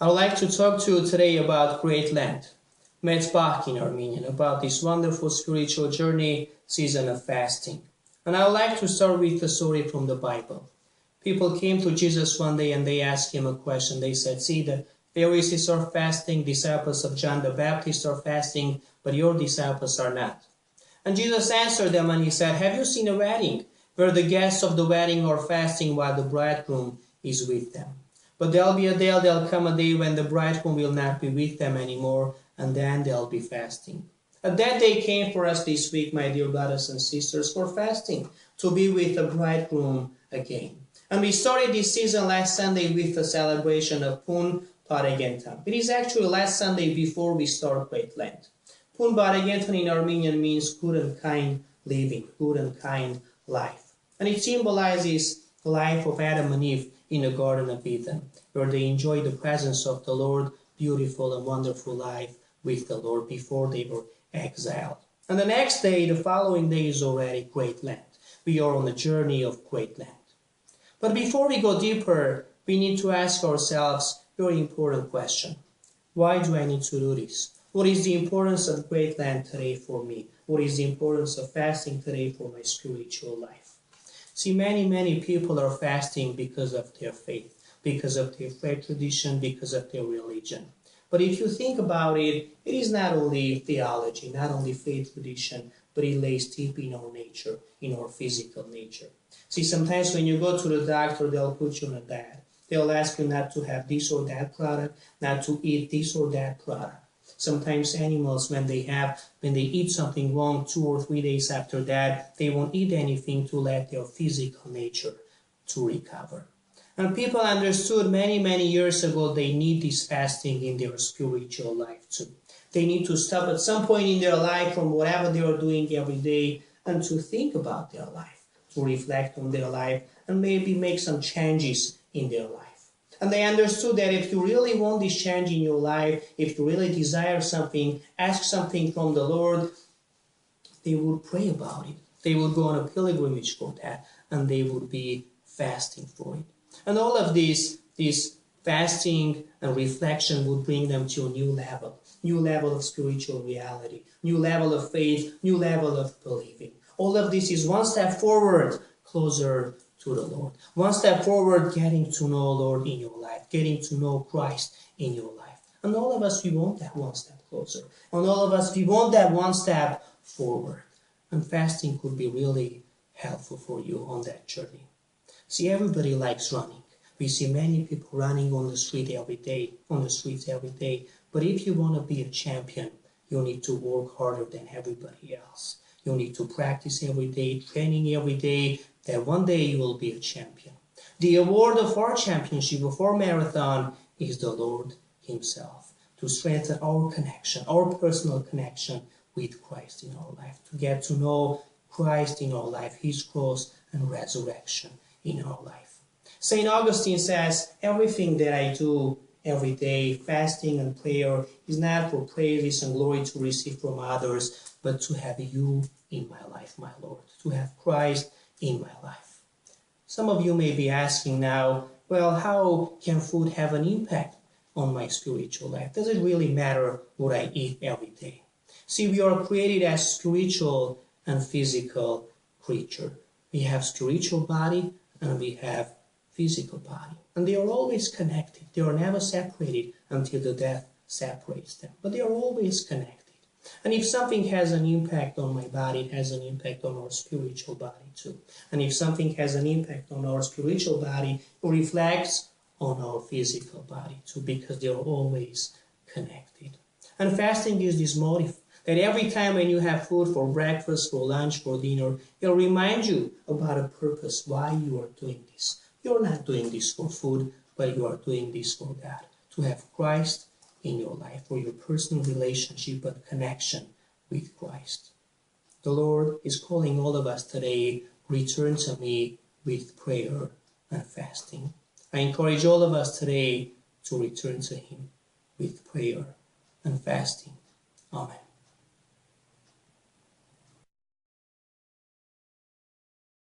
I would like to talk to you today about Great Lent, Metzbach in Armenian, about this wonderful spiritual journey season of fasting. And I would like to start with a story from the Bible. People came to Jesus one day and they asked him a question. They said, see, the Pharisees are fasting, disciples of John the Baptist are fasting, but your disciples are not. And Jesus answered them and he said, have you seen a wedding where the guests of the wedding are fasting while the bridegroom is with them? But there'll come a day when the bridegroom will not be with them anymore, and then they'll be fasting. And that day came for us this week, my dear brothers and sisters, for fasting, to be with the bridegroom again. And we started this season last Sunday with the celebration of Pun Barseghyan. It is actually last Sunday before we start Great Lent. Pun Barseghyan in Armenian means good and kind living, good and kind life. And it symbolizes the life of Adam and Eve in the Garden of Eden, where they enjoyed the presence of the Lord, beautiful and wonderful life with the Lord before they were exiled. And the next day, the following day, is already Great Lent. We are on the journey of Great Lent. But before we go deeper, we need to ask ourselves a very important question. Why do I need to do this? What is the importance of Great Lent today for me? What is the importance of fasting today for my spiritual life? See, many people are fasting because of their faith, because of their faith tradition, because of their religion. But if you think about it, it is not only theology, not only faith tradition, but it lays deep in our nature, in our physical nature. See, sometimes when you go to the doctor, they'll put you on a diet. They'll ask you not to have this or that product, not to eat this or that product. Sometimes animals, when they eat something wrong 2 or 3 days after that, they won't eat anything to let their physical nature to recover. And people understood many years ago they need this fasting in their spiritual life too. They need to stop at some point in their life from whatever they are doing every day and to think about their life, to reflect on their life and maybe make some changes in their life. And they understood that if you really want this change in your life, if you really desire something, ask something from the Lord, they would pray about it. They would go on a pilgrimage for that, and they would be fasting for it. And all of this fasting and reflection would bring them to a new level of spiritual reality, new level of faith, new level of believing. All of this is one step forward, closer to the Lord. One step forward, getting to know Lord in your life, getting to know Christ in your life. And all of us, we want that one step closer. And all of us, we want that one step forward. And fasting could be really helpful for you on that journey. See, everybody likes running. We see many people running on the streets every day. But if you want to be a champion, you need to work harder than everybody else. You need to practice every day, training every day, that one day you will be a champion. The award of our championship, of our marathon, is the Lord Himself, to strengthen our connection, our personal connection with Christ in our life, to get to know Christ in our life, His cross and resurrection in our life. St. Augustine says, everything that I do every day, fasting and prayer, is not for praises and glory to receive from others, but to have you in my life, my Lord, to have Christ in my life. Some of you may be asking now, well, how can food have an impact on my spiritual life? Does it really matter what I eat every day? See, we are created as spiritual and physical creature. We have spiritual body and we have physical body. And they are always connected. They are never separated until the death separates them. But they are always connected. And if something has an impact on my body, it has an impact on our spiritual body too. And if something has an impact on our spiritual body, it reflects on our physical body too, because they are always connected. And fasting is this motive, that every time when you have food for breakfast, for lunch, for dinner, it'll remind you about a purpose, why you are doing this. You're not doing this for food, but you are doing this for God, to have Christ in your life, for your personal relationship and connection with Christ. The Lord is calling all of us today, return to me with prayer and fasting. I encourage all of us today to return to Him with prayer and fasting. Amen.